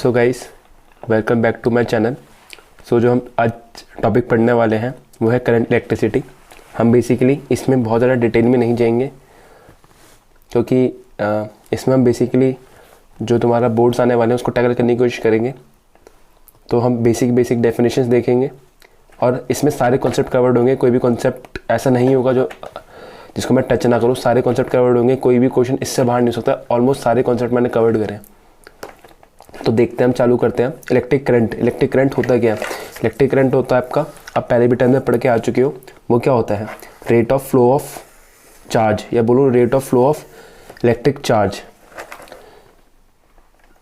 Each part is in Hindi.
So guys, welcome back to my channel. So जो हम आज टॉपिक पढ़ने वाले हैं वो है करंट इलेक्ट्रिसिटी। हम बेसिकली इसमें बहुत ज़्यादा डिटेल में नहीं जाएंगे क्योंकि इसमें हम बेसिकली जो तुम्हारा बोर्ड्स आने वाले हैं उसको टैकल करने की कोशिश करेंगे। तो हम बेसिक डेफिनेशंस देखेंगे और इसमें सारे कॉन्सेप्ट कवर्ड होंगे। कोई भी कॉन्सेप्ट ऐसा नहीं होगा जो जिसको मैं टच ना करूँ। सारे कॉन्सेप्ट कवर्ड होंगे, कोई भी क्वेश्चन इससे बाहर नहीं हो सकता। ऑलमोस्ट सारे कॉन्सेप्ट मैंने कवर्ड करे। तो देखते हैं, हम चालू करते हैं। इलेक्ट्रिक करंट होता क्या है? इलेक्ट्रिक करंट होता है आपका, आप पहले भी टाइम में पढ़ के आ चुके हो। वो क्या होता है? Rate of flow of charge, या बोलो rate of flow of electric charge.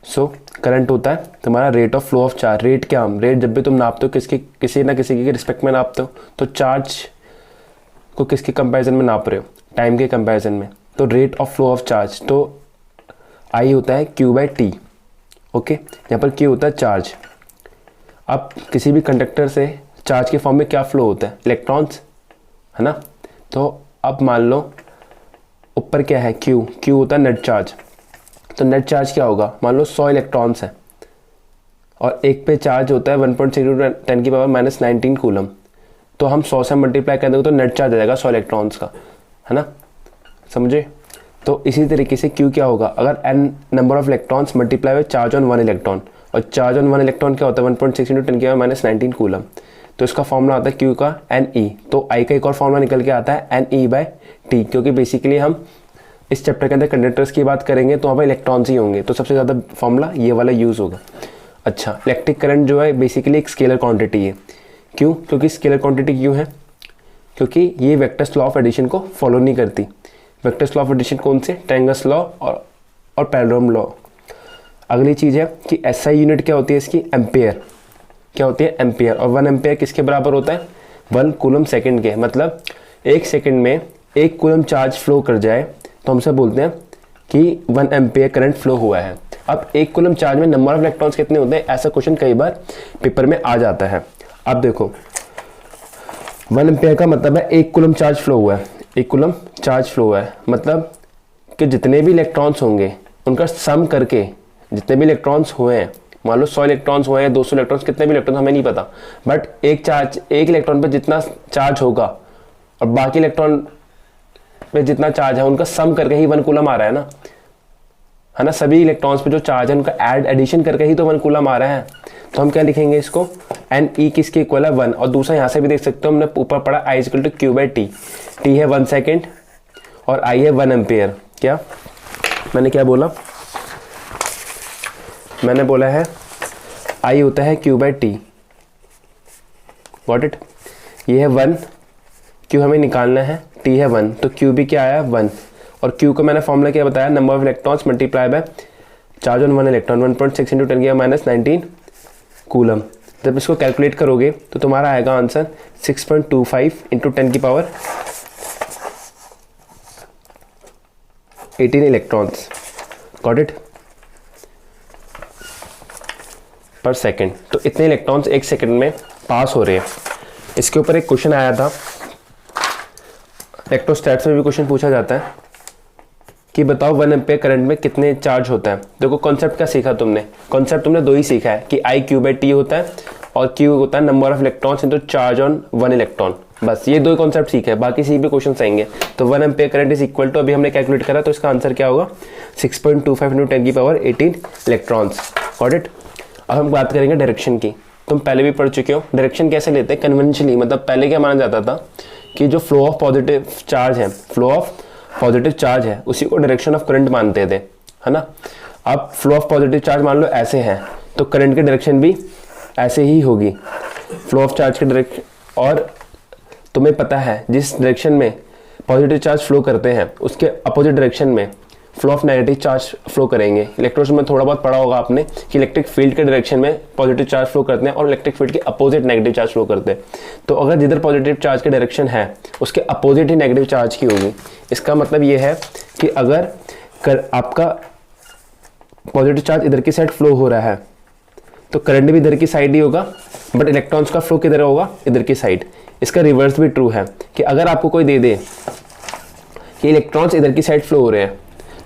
So current होता है तुम्हारा rate of flow of charge. Rate क्या? हम रेट जब भी तुम नापते हो किसी ना किसी के रिस्पेक्ट में नापते हो, तो चार्ज को किसके कंपैरिजन में नाप रहे हो? टाइम के कंपैरिजन में। तो rate of flow of charge, तो आई होता है Q/T। ओके, यहाँ पर Q होता है चार्ज। अब किसी भी कंडक्टर से चार्ज के फॉर्म में क्या फ्लो होता है? इलेक्ट्रॉन्स, है ना। तो अब मान लो ऊपर क्या है? Q होता है नेट चार्ज। तो नेट चार्ज क्या होगा? मान लो 100 इलेक्ट्रॉन्स है और एक पे चार्ज होता है 1.6 × 10⁻⁹ कूलम। तो हम 100 से मल्टीप्लाई कर देंगे तो नेट चार्ज आ जाएगा 100 इलेक्ट्रॉन्स का, है ना। समझे? तो इसी तरीके से Q क्या होगा? अगर n number of electrons multiply with charge on 1 electron, और चार्ज ऑन 1 इलेक्ट्रॉन क्या होता है? 1.6 × 10⁻⁹ कूलम। तो इसका फॉर्मूला आता है Q का Ne। तो I का एक और फॉर्मूला निकल के आता है Ne/T, क्योंकि बेसिकली हम इस चैप्टर के अंदर कंडक्टर्स की बात करेंगे तो वहाँ पर इलेक्ट्रॉन्स ही होंगे, तो सबसे ज़्यादा फॉर्मूला ये वाला यूज़ होगा। अच्छा, इलेक्ट्रिक करंट जो है बेसिकली एक स्केलर क्वांटिटी है। क्यों? क्योंकि स्केलर क्वांटिटी क्यों है? क्योंकि ये वेक्टर्स लॉ ऑफ एडिशन को फॉलो नहीं करती। वेक्टर्स लॉ ऑफ एडिशन कौन से? ट्रायंगल्स लॉ और पैरेललोग्राम लॉ। अगली चीज़ है कि SI यूनिट क्या होती है इसकी? एम्पेयर। क्या होती है? एम्पेयर। और 1 एम्पेयर किसके बराबर होता है? 1 कूलम सेकंड के। मतलब 1 सेकंड में 1 कूलम चार्ज फ्लो कर जाए तो हमसे बोलते हैं कि 1 एम्पेयर करंट फ्लो हुआ है। अब 1 कूलम चार्ज में नंबर ऑफ इलेक्ट्रॉन्स कितने होते हैं? ऐसा क्वेश्चन कई बार पेपर में आ जाता है। अब देखो, 1 एम्पेयर का मतलब है 1 कूलम चार्ज फ्लो हुआ है। 1 कूलम चार्ज फ्लो हुआ है मतलब कि जितने भी इलेक्ट्रॉन्स होंगे उनका सम करके, जितने भी इलेक्ट्रॉन्स हुए हैं, मान लो 100 इलेक्ट्रॉन्स हुए हैं, 200 इलेक्ट्रॉन्स, कितने भी इलेक्ट्रॉन्स हमें नहीं पता, बट एक इलेक्ट्रॉन पे जितना चार्ज होगा और बाकी इलेक्ट्रॉन पे जितना चार्ज है उनका सम करके ही 1 कूलम आ रहा है ना। सभी इलेक्ट्रॉन्स पे जो चार्ज है उनका एडिशन करके ही तो 1 कूलम आ रहा है। तो हम क्या लिखेंगे इसको? Ne किसके इक्वल है? 1। और दूसरा यहाँ से भी देख सकते हो, हमने ऊपर पढ़ा I = Q/T। T है 1 सेकेंड और I है 1 एम्पेयर। क्या मैंने क्या बोला? मैंने बोला है I होता है Q/T। Got it? ये है 1, Q हमें निकालना है, T है 1, तो Q भी क्या आया? 1। और Q को मैंने फॉर्मूला क्या बताया? Number of electrons multiply by charge on 1 electron, 1.6 × 10⁻⁹ coulomb. जब इसको कैलकुलेट करोगे तो तुम्हारा आएगा आंसर 6.25 × 10⁻18 इलेक्ट्रॉन्स। Got it? पर सेकेंड। तो इतने इलेक्ट्रॉन्स 1 सेकेंड में पास हो रहे हैं। इसके ऊपर एक क्वेश्चन आया था, इलेक्ट्रोस्टैट्स में भी क्वेश्चन पूछा जाता है कि बताओ 1 एम्पेयर करंट में कितने चार्ज होता है। देखो कॉन्सेप्ट क्या सीखा तुमने? कॉन्सेप्ट तुमने 2 ही सीखा है कि I Q/T होता है और Q होता है number of electrons into charge on 1 electron. बस ये 2 कॉन्सेप्ट सीखा है, बाकी सी भी क्वेश्चन आएंगे। तो 1 ampere current is equal to, अभी हमने कैलकुलेट करा तो इसका आंसर क्या होगा? 6.25 × 10⁻18 इलेक्ट्रॉन्स। Got it? अब हम बात करेंगे डायरेक्शन की। तुम पहले भी पढ़ चुके हो डायरेक्शन कैसे लेते हैं कन्वेंशनली। मतलब पहले क्या माना जाता था कि जो फ्लो ऑफ पॉजिटिव चार्ज है उसी को डायरेक्शन ऑफ करंट मानते थे, है ना। अब फ्लो ऑफ पॉजिटिव चार्ज मान लो ऐसे है तो करंट की डायरेक्शन भी ऐसे ही होगी, फ्लो ऑफ चार्ज की डायरेक्शन। और तुम्हें पता है जिस डायरेक्शन में पॉजिटिव चार्ज फ्लो करते हैं उसके अपोजिट डायरेक्शन में flow of negative charge flow करेंगे। इलेक्ट्रोड्स में थोड़ा बहुत पढ़ा होगा आपने कि इलेक्ट्रिक फील्ड के डायरेक्शन में पॉजिटिव चार्ज फ्लो करते हैं और इलेक्ट्रिक फील्ड के अपोजिट नेगेटिव चार्ज फ्लो करते हैं। तो अगर जिधर पॉजिटिव चार्ज की डायरेक्शन है उसके अपोजिट ही नेगेटिव चार्ज की होगी। इसका मतलब ये है कि अगर आपका पॉजिटिव चार्ज इधर की साइड फ्लो हो रहा है तो करंट भी इधर की साइड ही होगा, बट इलेक्ट्रॉन्स का फ्लो किधर होगा? इधर की साइड। इसका रिवर्स भी ट्रू है कि अगर आपको कोई दे दे कि इलेक्ट्रॉन्स इधर की साइड फ्लो हो रहे हैं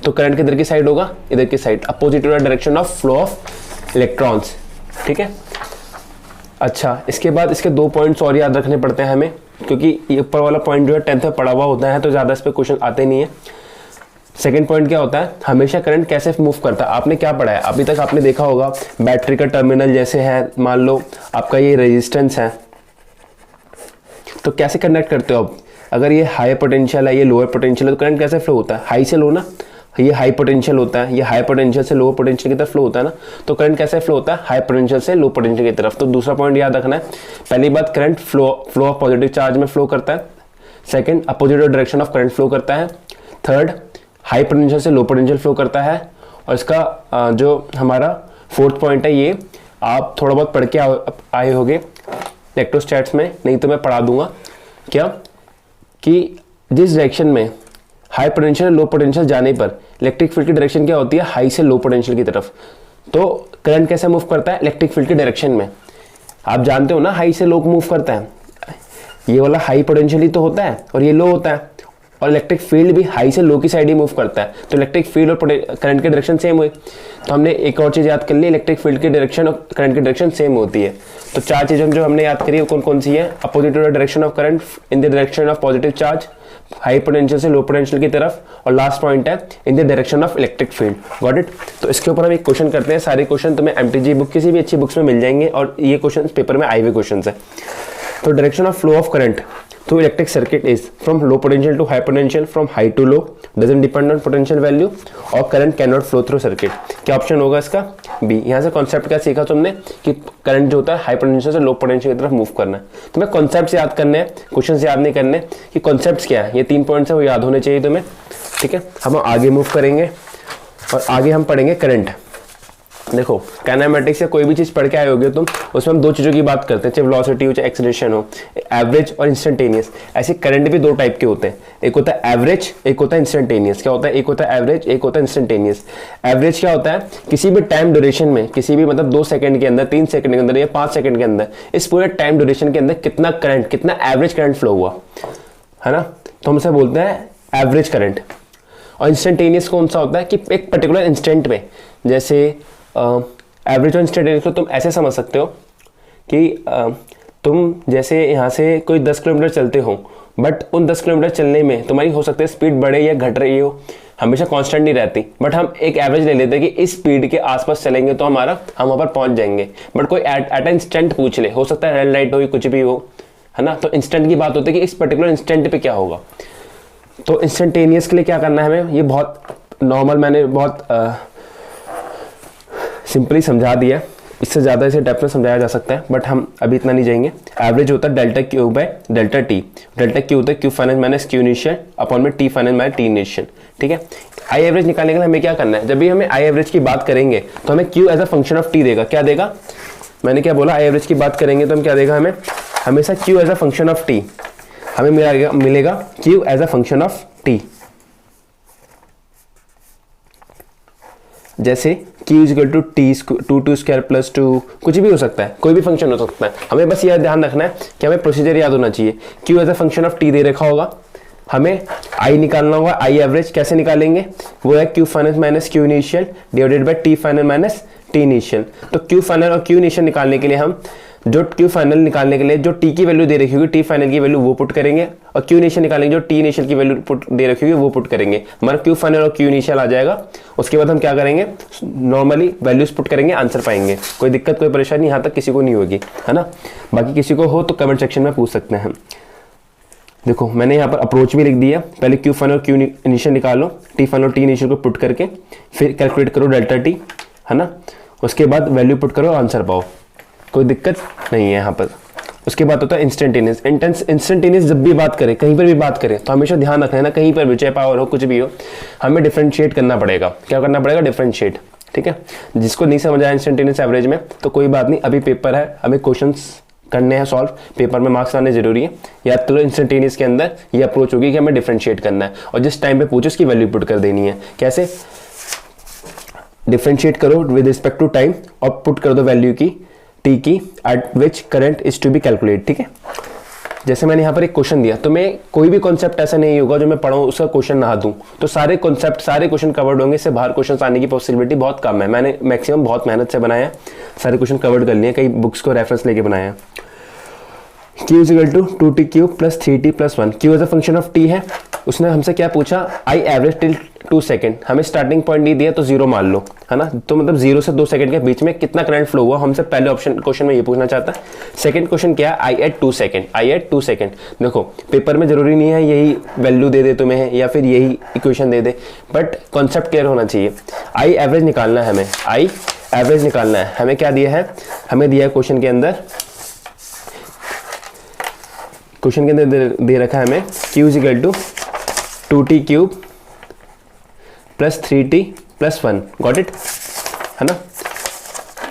तो करंट किधर की साइड होगा? इधर की side. Opposite direction of flow of electrons, ठीक है। अच्छा, इसके बाद इसके 2 पॉइंट्स और याद रखने पड़ते हैं हमें, क्योंकि ये ऊपर वाला पॉइंट जो है 10th में पढ़ा हुआ होता है तो ज़्यादा इस पर क्वेश्चन आते नहीं है। सेकंड पॉइंट क्या होता है, हमेशा करंट कैसे मूव करता है। आपने क्या पढ़ा है अभी तक, आपने देखा होगा बैटरी का टर्मिनल जैसे है, मान लो आपका ये रेजिस्टेंस है, तो कैसे कनेक्ट करते हो आप। अगर ये हाई पोटेंशियल है, ये लोअर पोटेंशियल है, तो करंट कैसे फ्लो होता है, हाई से लो ना। ये हाई पोटेंशियल होता है, ये हाई पोटेंशियल से लोअर पोटेंशियल की तरफ फ्लो होता है ना, तो करंट कैसे फ्लो होता है, हाई पोटेंशियल से लो पोटेंशियल की तरफ। तो दूसरा पॉइंट याद रखना है, पहली बात current flow of positive charge में फ्लो करता है। Second, opposite direction of current flow करता है। थर्ड, हाई पोटेंशियल से लो पोटेंशियल फ्लो करता है। और इसका जो हमारा फोर्थ पॉइंट है, ये आप थोड़ा बहुत पढ़ के आए होंगे इलेक्ट्रोस्टैट्स में, नहीं तो मैं पढ़ा दूंगा। क्या कि जिस डायरेक्शन में हाई पोटेंशियल लो पोटेंशियल जाने पर इलेक्ट्रिक फील्ड की डायरेक्शन क्या होती है, हाई से लो पोटेंशियल की तरफ। तो करंट कैसे मूव करता है, इलेक्ट्रिक फील्ड की डायरेक्शन में। आप जानते हो ना हाई से लो मूव करता है, ये वाला हाई पोटेंशियल ही तो होता है और ये लो होता है, और इलेक्ट्रिक फील्ड भी हाई से लो की साइड ही मूव करता है। तो इलेक्ट्रिक फील्ड और करंट की डायरेक्शन सेम हुई। तो हमने एक और चीज़ याद कर ली, इलेक्ट्रिक फील्ड की डायरेक्शन और करंट की डायरेक्शन सेम होती है। तो 4 चीज़ें जो हमने याद करी वो कौन कौन सी है, opposite direction of current in the direction of positive charge, high potential से लो पोटेंशियल की तरफ, और लास्ट पॉइंट है in the direction of electric field. Got it. तो इसके ऊपर हम एक क्वेश्चन करते हैं। सारे क्वेश्चन तुम्हें एमटीजी बुक किसी भी अच्छी बुक्स में मिल जाएंगे, और ये क्वेश्चन पेपर में आए हुए क्वेश्चन है। तो direction of flow of current through electric circuit is from low potential to high potential, from high to low, doesn't depend on potential value, और current cannot flow through circuit। क्या ऑप्शन होगा इसका, बी। यहाँ से कॉन्सेप्ट क्या सीखा तुमने कि करंट जो होता है हाई पोटेंशियल से लो पोटेंशियल की तरफ मूव करना है। तुम्हें कॉन्सेप्ट याद करने हैं, क्वेश्चन याद नहीं करने कि कॉन्सेप्ट क्या है। ये 3 पॉइंट्स है वो याद होने चाहिए तुम्हें, ठीक है। हम आगे मूव करेंगे और आगे हम पढ़ेंगे करंट। देखो काइनेमेटिक्स से कोई भी चीज पढ़ के आए होगे तुम, उसमें हम 2 चीजों की बात करते हैं, चाहे वेलोसिटी हो चाहे एक्सेलरेशन हो, एवरेज और इंस्टेंटेनियस। ऐसे करंट भी 2 टाइप के होते हैं, एक होता है एवरेज, एक होता है इंस्टेंटेनियस। क्या होता है, एक होता है एवरेज, एक होता है इंस्टेंटेनियस। एवरेज क्या होता है, किसी भी टाइम ड्यूरेशन में, किसी भी मतलब 2 सेकंड के अंदर, 3 सेकंड के अंदर या 5 सेकंड के अंदर, इस पूरे टाइम ड्यूरेशन के अंदर कितना करंट, कितना एवरेज करंट फ्लो हुआ है ना, तो हम इसे बोलते हैं एवरेज करंट। और इंस्टेंटेनियस कौन सा होता है कि एक पर्टिकुलर इंस्टेंट में, जैसे एवरेज और इंस्टेंटेनियस को तुम ऐसे समझ सकते हो कि तुम जैसे यहाँ से कोई 10 किलोमीटर चलते हो, बट उन 10 किलोमीटर चलने में तुम्हारी हो सकती है स्पीड बढ़े या घट रही हो, हमेशा कांस्टेंट नहीं रहती। बट हम एक एवरेज ले लेते हैं कि इस स्पीड के आसपास चलेंगे तो हम वहाँ पर पहुँच जाएंगे। बट कोई एट इंस्टेंट पूछ ले, हो सकता है रेड लाइट हो, कुछ भी हो, है ना, तो इंस्टेंट की बात होती है कि इस पर्टिकुलर इंस्टेंट पे क्या होगा। तो इंस्टेंटेनियस के लिए क्या करना है हमें, ये बहुत नॉर्मल, मैंने बहुत सिंपली समझा दिया, इससे ज़्यादा इसे डेप्थ में समझाया जा सकता है, बट हम अभी इतना नहीं जाएंगे। एवरेज होता है delta Q by delta T. Delta Q होता है Q final minus Q initial upon में T final minus T initial, ठीक है। आई एवरेज निकालने के लिए हमें क्या करना है, जब भी हमें आई एवरेज की बात करेंगे तो हमें Q as a function of T देगा। क्या देगा, मैंने क्या बोला, आई एवरेज की बात करेंगे तो हम क्या देगा, हमें हमेशा Q as a function of T, हमें मिलेगा Q as a function of T. जैसे q equal to two square plus 2, कुछ भी हो सकता है, कोई भी फंक्शन हो सकता है। हमें बस यह ध्यान रखना है कि हमें प्रोसीजर याद होना चाहिए। q as a function of t दे रखा होगा, हमें i निकालना होगा, i एवरेज कैसे निकालेंगे, वो है q final minus q initial divided bye t final minus t initial. तो q फाइनल और q इनिशियल निकालने के लिए हम जो q फाइनल निकालने के लिए जो t की वैल्यू दे रखी होगी, t फाइनल की वैल्यू वो पुट करेंगे, और q इनिशियल निकालेंगे जो t इनिशियल की वैल्यू पुट दे रखी होगी वो पुट करेंगे। हमारा q फाइनल और q इनिशियल आ जाएगा। उसके बाद हम क्या करेंगे, नॉर्मली वैल्यूज पुट करेंगे, आंसर पाएंगे। कोई दिक्कत कोई परेशानी यहाँ तक किसी को नहीं होगी, है ना। बाकी किसी को हो तो कमेंट सेक्शन में पूछ सकते हैं। देखो मैंने यहाँ पर अप्रोच भी लिख दिया, पहले q फाइनल और q इनिशियल निकालो, t फाइनल और t इनिशियल को पुट करके फिर कैलकुलेट करो डेल्टा t, है ना। उसके बाद वैल्यू पुट करो, आंसर पाओ, कोई दिक्कत नहीं है यहाँ पर। उसके बाद होता है इंस्टेंटेनियस। इंस्टेंटेनियस जब भी बात करें, कहीं पर भी बात करें, तो हमेशा ध्यान रखना है ना, कहीं पर भी चाहे पावर हो कुछ भी हो, हमें डिफरेंशिएट करना पड़ेगा। क्या करना पड़ेगा, डिफरेंशिएट, ठीक है। जिसको नहीं समझ आया इंस्टेंटेनियस एवरेज में तो कोई बात नहीं, अभी पेपर है, हमें क्वेश्चंस करने हैं सॉल्व, पेपर में मार्क्स आने जरूरी है। याद करो इंस्टेंटेनियस के अंदर ये अप्रोच होगी कि हमें डिफरेंशिएट करना है, और जिस टाइम पे पूछो उसकी वैल्यू पुट कर देनी है। कैसे, डिफरेंशिएट करो विद रिस्पेक्ट टू टाइम और पुट कर दो वैल्यू की टी की at which current is to be calculate, ठीक है। जैसे मैंने यहाँ पर एक क्वेश्चन दिया, तो मैं कोई भी कॉन्सेप्ट ऐसा नहीं होगा जो मैं पढ़ाऊँ उसका क्वेश्चन ना दूँ, तो सारे कॉन्सेप्ट सारे क्वेश्चन कवर्ड होंगे, इससे बाहर क्वेश्चन आने की पॉसिबिलिटी बहुत कम है। मैंने मैक्सिमम बहुत मेहनत से बनाया, सारे क्वेश्चन कवर्ड कर लिए, कई बुक्स को रेफरेंस लेके बनाया। q is equal to 2t³ plus 3t plus 1। q as a function of t है। उसने हमसे क्या पूछा, आई एवरेज टिल 2 सेकेंड। हमें स्टार्टिंग पॉइंट नहीं दिया तो 0 मान लो, है ना। तो मतलब 0 से 2 सेकंड के बीच में कितना करंट फ्लो हुआ, हमसे पहले ऑप्शन क्वेश्चन में ये पूछना चाहता है। सेकंड क्वेश्चन क्या है, आई एट 2 सेकंड। आई एट 2 सेकंड। देखो पेपर में जरूरी नहीं है यही वैल्यू दे दे तुम्हें या फिर यही equation they they, but concept clear होना चाहिए। आई एवरेज निकालना है हमें, आई एवरेज निकालना है हमें। क्या दिया है, हमें दिया है क्वेश्चन के अंदर दे रखा है हमें q is equal to 2t³ plus 3t plus 1। Got it, है ना।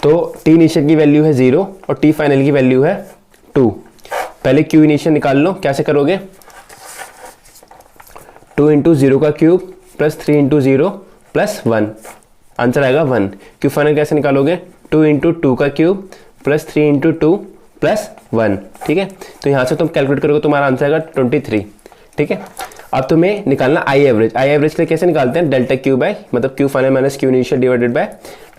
तो t इनिशियल की वैल्यू है 0 और t फाइनल की वैल्यू है 2। पहले q इनिशियल निकाल लो, कैसे करोगे, 2 इंटू 0 का cube plus 3 into 0 plus 1, answer आएगा 1। q फाइनल कैसे निकालोगे, 2 इंटू 2 का क्यूब प्लस 3 इंटू 2 प्लस 1। ठीक है, तो यहाँ से तुम कैलकुलेट करोगे, तुम्हारा आंसर आएगा 23। ठीक है, अब तुम्हें निकालना आई एवरेज। आई एवरेज के कैसे निकालते हैं, डेल्टा क्यू बाय मतलब Q final minus Q initial divided by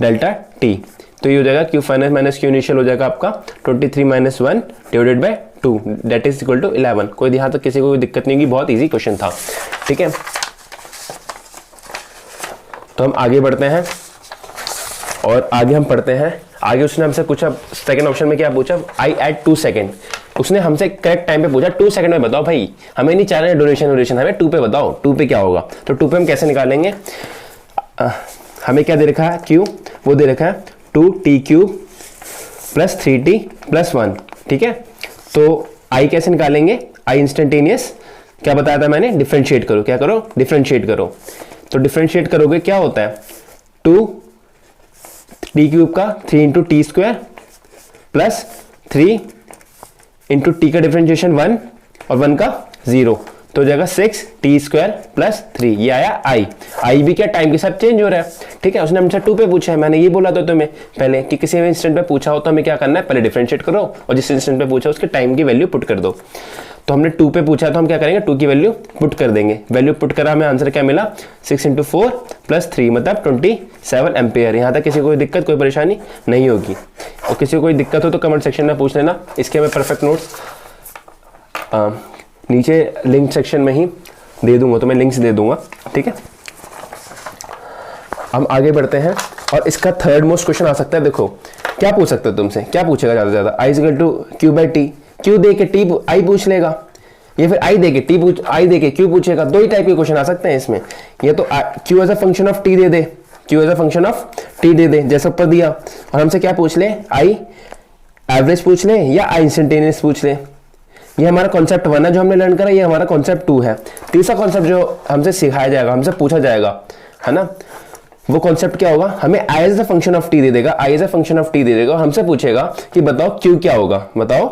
delta T. तो ये हो जाएगा Q final minus Q initial हो जाएगा आपका 23 minus 1 divided by 2 that is equal to 11। कोई यहाँ तक किसी को कोई दिक्कत नहीं होगी, बहुत ईजी क्वेश्चन था। ठीक है, तो हम आगे बढ़ते हैं और आगे हम पढ़ते हैं। आगे उसने हमसे पूछा, सेकंड ऑप्शन में क्या पूछा, आई एट 2 सेकंड। उसने हमसे करेक्ट टाइम पे पूछा 2 सेकंड में बताओ भाई, हमें नहीं चाह रहे ड्यूरेशन, हमें 2 पे बताओ, 2 पे क्या होगा। तो 2 पे हम कैसे निकालेंगे, हमें क्या दे रखा है q, वो दे रखा है 2t³ प्लस 3t प्लस 1। ठीक है, तो i कैसे निकालेंगे, i इंस्टेंटेनियस क्या बताया था मैंने, डिफरेंशिएट करो। क्या करो, डिफरेंशिएट करो। तो डिफरेंशिएट करोगे क्या होता है, 2t³ का 3 into T square plus 3 into T का डिफरेंशिएशन 1 और 1 का 0, तो हो जाएगा 6t² प्लस 3। ये आया आई भी क्या टाइम के साथ चेंज हो रहा है। ठीक है, उसने हमसे 2 पे पूछा है, मैंने ये बोला था तुम्हें पहले कि किसी भी इंस्टेंट पे पूछा हो तो हमें क्या करना है, पहले डिफरेंशिएट करो और जिस इंस्टेंट पे पूछा उसके टाइम की वैल्यू पुट कर दो। तो हमने 2 पे पूछा तो हम क्या करेंगे, 2 की वैल्यू पुट कर देंगे। वैल्यू पुट करा, हमें आंसर क्या मिला, 6 इंटू 4 प्लस 3 मतलब 27 एम्पेयर। यहाँ तक किसी को कोई दिक्कत, कोई परेशानी नहीं होगी। और किसी को कोई दिक्कत हो तो कमेंट सेक्शन में पूछ लेना, इसके मैं परफेक्ट नोट्स नीचे लिंक सेक्शन में ही दे दूंगा, तो मैं लिंक्स दे दूंगा। ठीक है, हम आगे बढ़ते हैं और इसका थर्ड मोस्ट क्वेश्चन आ सकता है। देखो क्या पूछ सकते हो तुमसे, क्या पूछेगा ज्यादा से ज्यादा, I is equal to Q by T. Q दे के टी आई पूछ लेगा, या फिर आई दे के टी पूछ, आई दे के क्यू पूछेगा। दो ही टाइप के क्वेश्चन आ सकते हैं इसमें। ये तो Q as a function of T दे दे, Q as a function of T दे दे जैसा ऊपर दिया, और हमसे क्या पूछ ले, आई एवरेज पूछ ले या आई इंस्टेंटेनियस पूछ ले। ये हमारा कॉन्सेप्ट 1 है जो हमने लर्न करा, ये हमारा कॉन्सेप्ट 2 है। तीसरा कॉन्सेप्ट जो हमसे सिखाया जाएगा, हमसे पूछा जाएगा, है ना, वो कॉन्सेप्ट क्या होगा, हमें I as a function of T दे देगा, I as a function of T दे देगा, हमसे पूछेगा कि बताओ क्यू क्या होगा, बताओ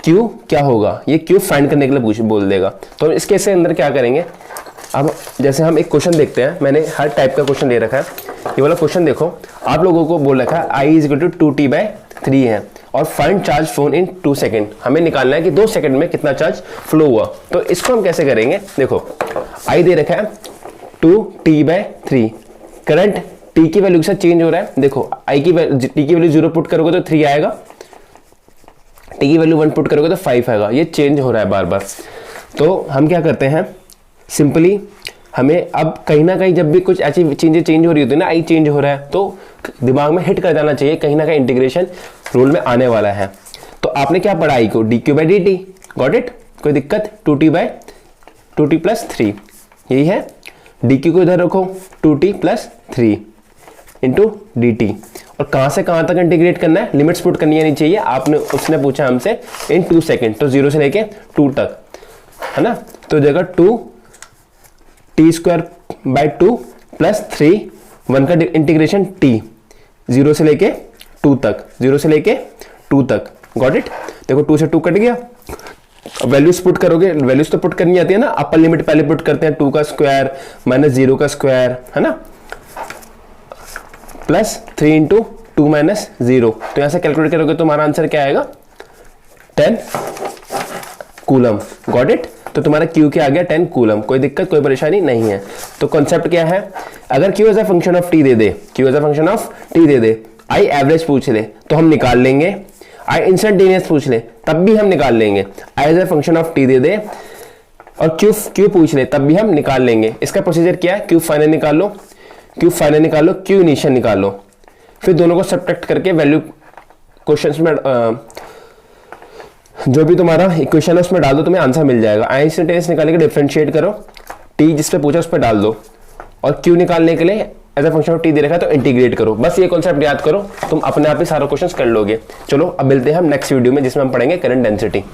क्यू क्या होगा। ये क्यू फाइंड करने के लिए बोल देगा। तो इसके से अंदर क्या करेंगे, अब जैसे हम एक क्वेश्चन देखते हैं, मैंने हर टाइप का क्वेश्चन ले रखा है। ये वाला क्वेश्चन देखो, आप लोगों को बोल रखा है आई इज इक्वल टू 2t/3 है और find charge flown in 2 second. हमें निकालना है कि 2 सेकंड में कितना चार्ज फ्लो हुआ। तो इसको हम कैसे करेंगे, देखो आई दे रखा है 2t/3, करंट t की वैल्यू के साथ चेंज हो रहा है। देखो टी की वैल्यू 0 पुट करोगे तो 3 आएगा, टी की वैल्यू 1 पुट करोगे तो 5 आएगा। ये चेंज हो रहा है बार बार। तो हम क्या करते हैं, सिंपली हमें अब कहीं ना कहीं जब भी कुछ ऐसी चीजें चेंज हो रही होती है ना, आई चेंज हो रहा है, तो दिमाग में हिट कर जाना चाहिए, कहीं ना कहीं इंटीग्रेशन रोल में आने वाला है। तो आपने क्या पढ़ा, आई को dq/dt, गॉट इट, कोई दिक्कत, 2t/3 यही है। dq को इधर रखो, 2t+3 इंटू dt, और कहां से कहां तक इंटीग्रेट करना है, लिमिट्स पुट करनी आनी चाहिए। आपने उसने पूछा हमसे इन 2 सेकेंड, तो 0 से लेके 2 तक, है ना। तो जगह 2t²/2 प्लस 3 1 का इंटीग्रेशन t, 0 से लेके 2 तक, 0 से लेके 2 तक, गॉट इट। देखो 2 से 2 कट गया। वैल्यूज पुट करोगे, वैल्यूज तो पुट करनी आती है ना, अपर लिमिट पहले पुट करते हैं, 2 का स्क्वायर माइनस 0 का स्क्वायर, है ना, प्लस 3 इंटू 2 माइनस 0। तो यहां से कैलकुलेट करोगे तो हमारा आंसर क्या आएगा, 10 कूलम। Got it? तो तुम्हारा Q क्या आ गया 10 कूलम। कोई दिक्कत, कोई परेशानी नहीं है। तो कॉन्सेप्ट क्या है, अगर Q as a function of T दे दे, Q as a function of T दे दे, I एवरेज पूछ ले तो हम निकाल लेंगे, I इंस्टेंटेनियस पूछ ले तब भी हम निकाल लेंगे, I as a function of T दे दे और Q पूछ ले तब भी हम निकाल लेंगे। इसका प्रोसीजर क्या है, Q फाइनल निकाल लो, Q फाइनल निकाल लो, Q इनिशियल निकाल लो, फिर दोनों को सब्ट्रैक्ट करके वैल्यू क्वेश्चंस में जो भी तुम्हारा इक्वेशन है उसमें डाल दो, तुम्हें आंसर मिल जाएगा। आई इंस्टेंटेनियस निकालने के डिफरेंशिएट करो, T जिस पे पूछा उस पर डाल दो और Q निकालने के लिए as a function of T दे रखा है तो इंटीग्रेट करो। बस ये कॉन्सेप्ट याद करो, तुम अपने आप ही सारा क्वेश्चंस कर लोगे। चलो अब मिलते हैं हम नेक्स्ट वीडियो में जिसमें हम पढ़ेंगे करंट डेंसिटी।